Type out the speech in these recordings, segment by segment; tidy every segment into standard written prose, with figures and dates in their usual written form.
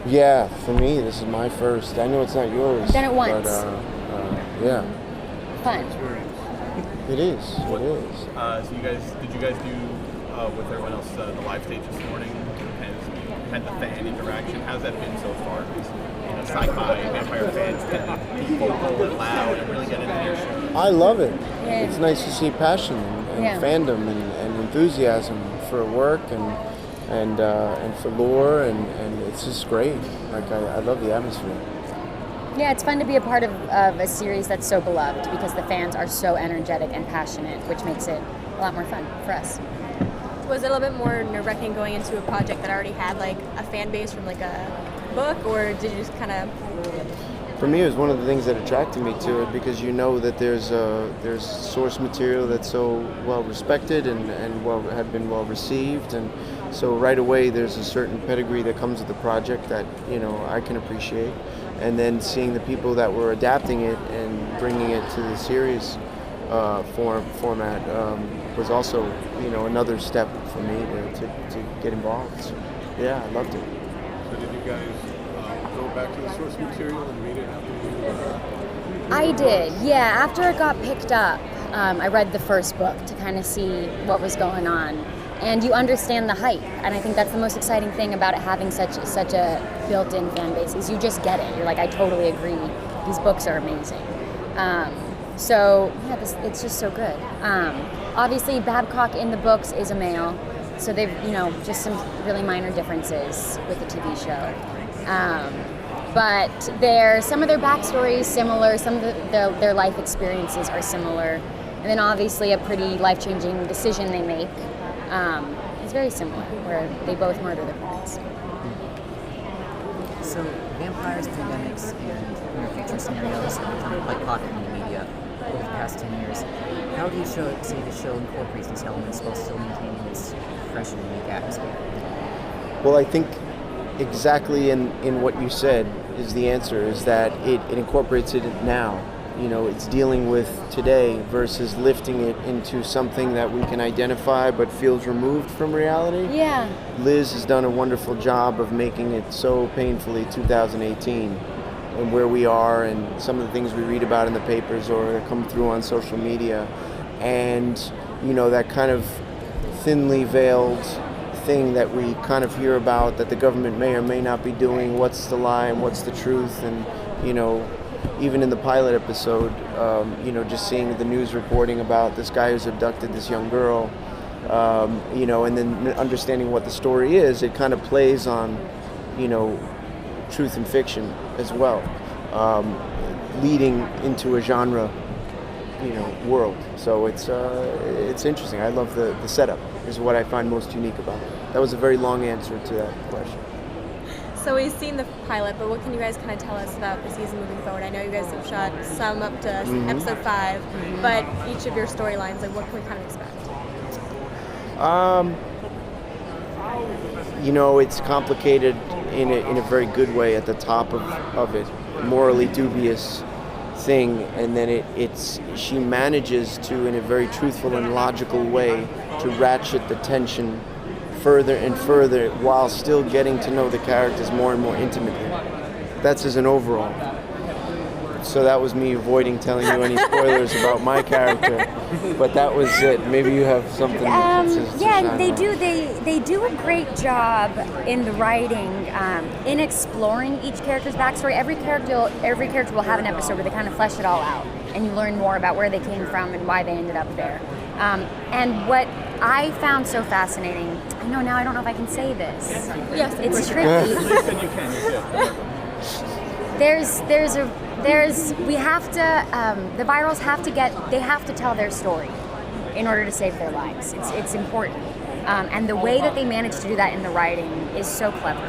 Yeah, for me, this is my first. I know it's not yours. I've done it once. But, yeah. Fun. It is. So did you guys do with everyone else the live stage this morning? Kind of the fan interaction. How's that been so far? Sci-fi vampire fans tend to be vocal and loud and really get into their show. I love it. Yeah. It's nice to see passion and fandom and enthusiasm for work and for lore and it's just great. Like I love the atmosphere. Yeah, it's fun to be a part of a series that's so beloved because the fans are so energetic and passionate, which makes it a lot more fun for us. Was it a little bit more nerve-wracking going into a project that already had like a fan base from like a book, or did you just kind of? For me, it was one of the things that attracted me to it because you know that there's source material that's so well respected and had been well received, and so right away there's a certain pedigree that comes with the project that I can appreciate, and then seeing the people that were adapting it and bringing it to the series format was also another step for me to get involved. So, yeah, I loved it. So did you guys go back to the source material and read it after I did, yeah. After it got picked up, I read the first book to kind of see what was going on. And you understand the hype, and I think that's the most exciting thing about it having such a built-in fan base is you just get it. You're like, I totally agree. These books are amazing. So yeah, it's just so good. Obviously, Babcock in the books is a male, so they've just some really minor differences with the TV show. But some of their backstory is similar. Some of their life experiences are similar, and then obviously a pretty life-changing decision they make is very similar, where they both murder their parents. So vampires, pandemics, and near future scenarios have become quite popular in the media over the past 10 years. How do you say the show incorporates these elements while still maintaining its fresh and unique atmosphere? Well, I think exactly in what you said is the answer, is that it incorporates it now. It's dealing with today versus lifting it into something that we can identify but feels removed from reality. Yeah. Liz has done a wonderful job of making it so painfully 2018 and where we are and some of the things we read about in the papers or that come through on social media. And, that kind of thinly veiled thing that we kind of hear about that the government may or may not be doing, what's the lie and what's the truth, and even in the pilot episode, just seeing the news reporting about this guy who's abducted this young girl, and then understanding what the story is, it kind of plays on, truth and fiction as well, leading into a genre, world. So it's interesting. I love the setup is what I find most unique about it. That was a very long answer to that question. So we've seen the pilot, but what can you guys kind of tell us about the season moving forward? I know you guys have shot some up to episode 5, but each of your storylines, like what can we kind of expect? It's complicated in a very good way at the top of it, morally dubious thing, and then she manages to, in a very truthful and logical way, to ratchet the tension further and further while still getting to know the characters more and more intimately. That's as an overall. So that was me avoiding telling you any spoilers about my character, but that was it. Maybe you have something. They do a great job in the writing, in exploring each character's backstory. Every character will have an episode where they kind of flesh it all out, and you learn more about where they came from and why they ended up there. And what I found so fascinating, I don't know if I can say this. Yes, it's tricky. The virals have to tell their story in order to save their lives. It's important. And the way that they manage to do that in the writing is so clever.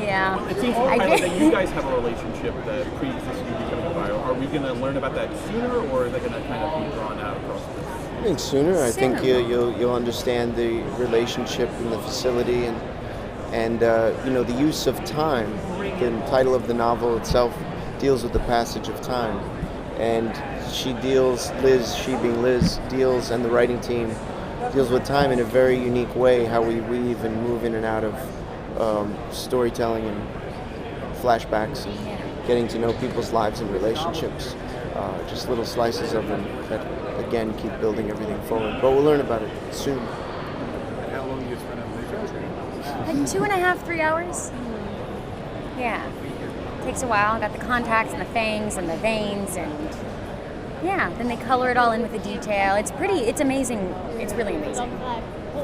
Yeah. It seems that you guys have a relationship that pre-exists you becoming a viral. Are we going to learn about that sooner, or are they going to kind of be drawn out across this? I think sooner. I think you'll understand the relationship in the facility and the use of time. The title of the novel itself deals with the passage of time, and she being Liz, deals, and the writing team deals with time in a very unique way, how we weave and move in and out of storytelling and flashbacks and getting to know people's lives and relationships. Just little slices of them that, again, keep building everything forward. But we'll learn about it soon. And how long do you spend on makeup training? Like 2.5, 3 hours. Yeah. Takes a while. Got the contacts and the fangs and the veins and yeah, then they color it all in with the detail. It's amazing. It's really amazing.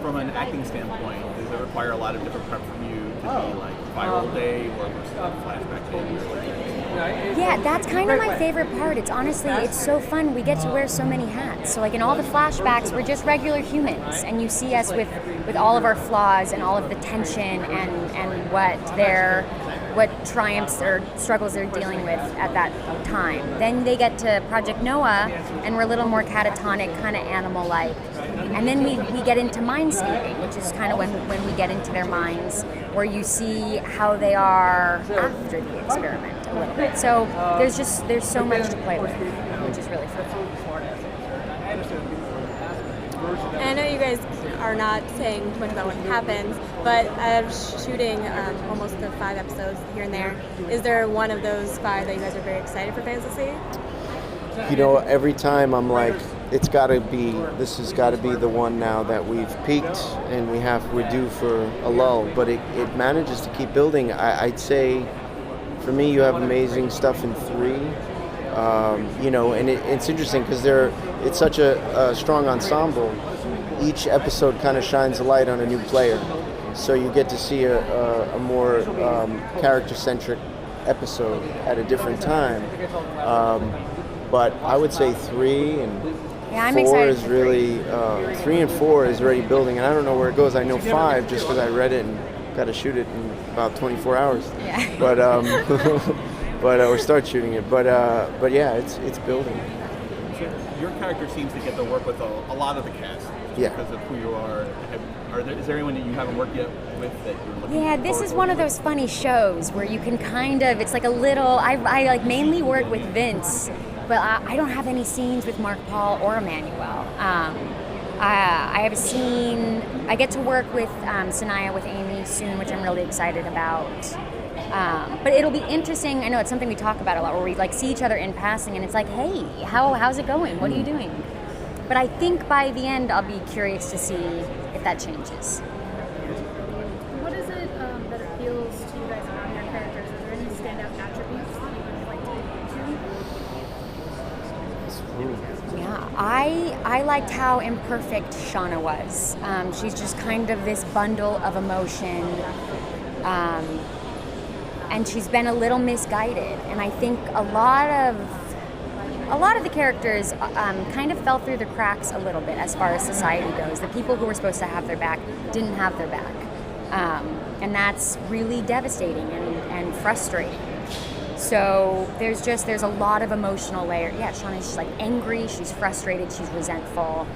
From an acting standpoint, does it require a lot of different prep from you to be like viral day or versus flashback day? Yeah, that's kind of my favorite part. It's so fun. We get to wear so many hats. So like in all the flashbacks, we're just regular humans, and you see us with all of our flaws and all of the tension and what triumphs or struggles they're dealing with at that time. Then they get to Project Noah, and we're a little more catatonic, kind of animal-like. And then we get into mindscaping, which is kind of when we get into their minds, where you see how they are after the experiment a little bit. So there's so much to play with, which is really fun. And I know you guys are not saying too much about what happens, but shooting almost the 5 episodes here and there, is there one of those 5 that you guys are very excited for fans to see? You know, every time I'm like, this has got to be the one now that we've peaked and we're due for a lull, but it manages to keep building. I'd say, for me, you have amazing stuff in 3. You know, and it's interesting because it's such a strong ensemble. Each episode kind of shines a light on a new player, so you get to see a more character-centric episode at a different time. But I would say 3 and 4 is really 3 and 4 is already building, and I don't know where it goes. I know 5 just because I read it and got to shoot it in about 24 hours. Yeah. But or start shooting it. But yeah, it's building. So your character seems to get to work with a lot of the cast. Yeah. Because of who you are. Is there anyone that you haven't worked yet with that you're looking Yeah, this is one of those funny shows where you can kind of, it's like a little, I like mainly work with Vince, but I don't have any scenes with Mark Paul or Emmanuel. I have a scene, I get to work with Sanaya with Amy soon, which I'm really excited about. But it'll be interesting. I know it's something we talk about a lot, where we like see each other in passing and it's like, hey, how's it going? What are you doing? But I think by the end, I'll be curious to see if that changes. What is it that appeals to you guys about your characters? Are there any standout attributes that you would like to Yeah, I liked how imperfect Shauna was. She's just kind of this bundle of emotion, and she's been a little misguided. And I think a lot of the characters kind of fell through the cracks a little bit as far as society goes. The people who were supposed to have their back didn't have their back. And that's really devastating and frustrating. So there's a lot of emotional layer. Yeah, Shauna's just like angry, she's frustrated, she's resentful.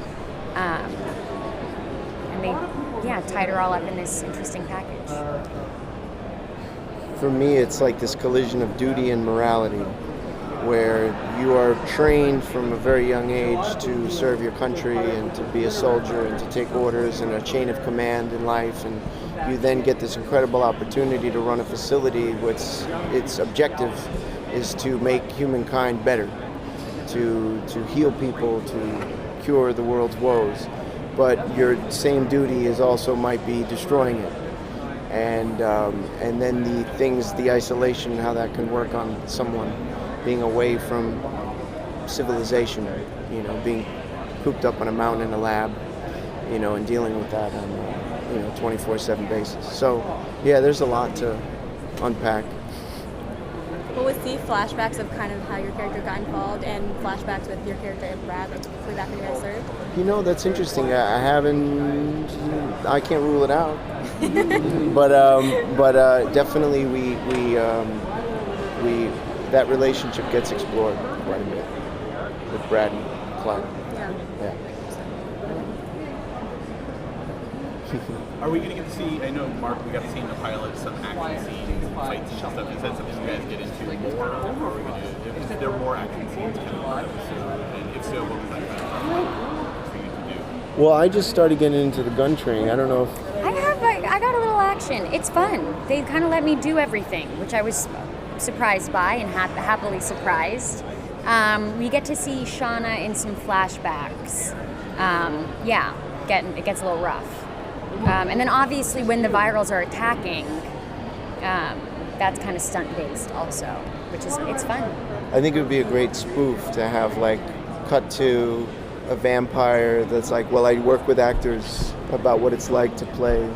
And they tied her all up in this interesting package. For me, it's like this collision of duty and morality, where you are trained from a very young age to serve your country and to be a soldier and to take orders and a chain of command in life, and you then get this incredible opportunity to run a facility which its objective is to make humankind better, to heal people, to cure the world's woes. But your same duty is also might be destroying it. And then the isolation, how that can work on someone being away from civilization, being cooped up on a mountain in a lab, and dealing with that on a 24/7 basis. So, yeah, there's a lot to unpack. Well, we see flashbacks of kind of how your character got involved and flashbacks with your character and Brad, like way back when you guys served. That's interesting. I can't rule it out. but definitely we that relationship gets explored quite a bit with Brad and Clark. Yeah. Are we going to get to see, I know, Mark, we got to see in the pilot some action scenes, fights and stuff. Is that something you guys get into more? Or are we going to, is there more action scenes coming out of this? And if so, what was that kind of for you to do? Well, I just started getting into the gun training. I don't know if I got a little action. It's fun. They kind of let me do everything, which I was surprised by and happily surprised. We get to see Shauna in some flashbacks. It gets a little rough. And then obviously when the virals are attacking, that's kind of stunt-based also, which is, it's fun. I think it would be a great spoof to have like cut to a vampire that's like, well, I work with actors about what it's like to play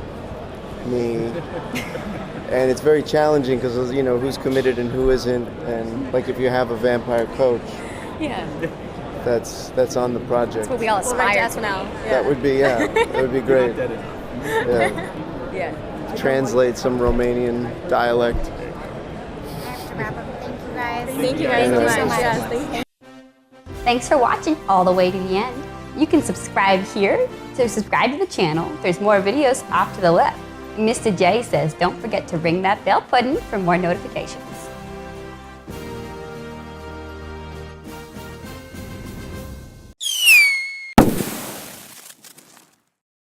me. And it's very challenging because, you know, who's committed and who isn't. And like if you have a vampire coach, Yeah. that's on the project. That's what we all aspire to. That would be, that would be great. Yeah. Yeah. Translate some Romanian dialect. Thank you guys so much. Yes, thank you. Thanks for watching all the way to the end. You can subscribe here to subscribe to the channel. There's more videos off to the left. Mr. J says don't forget to ring that bell button for more notifications.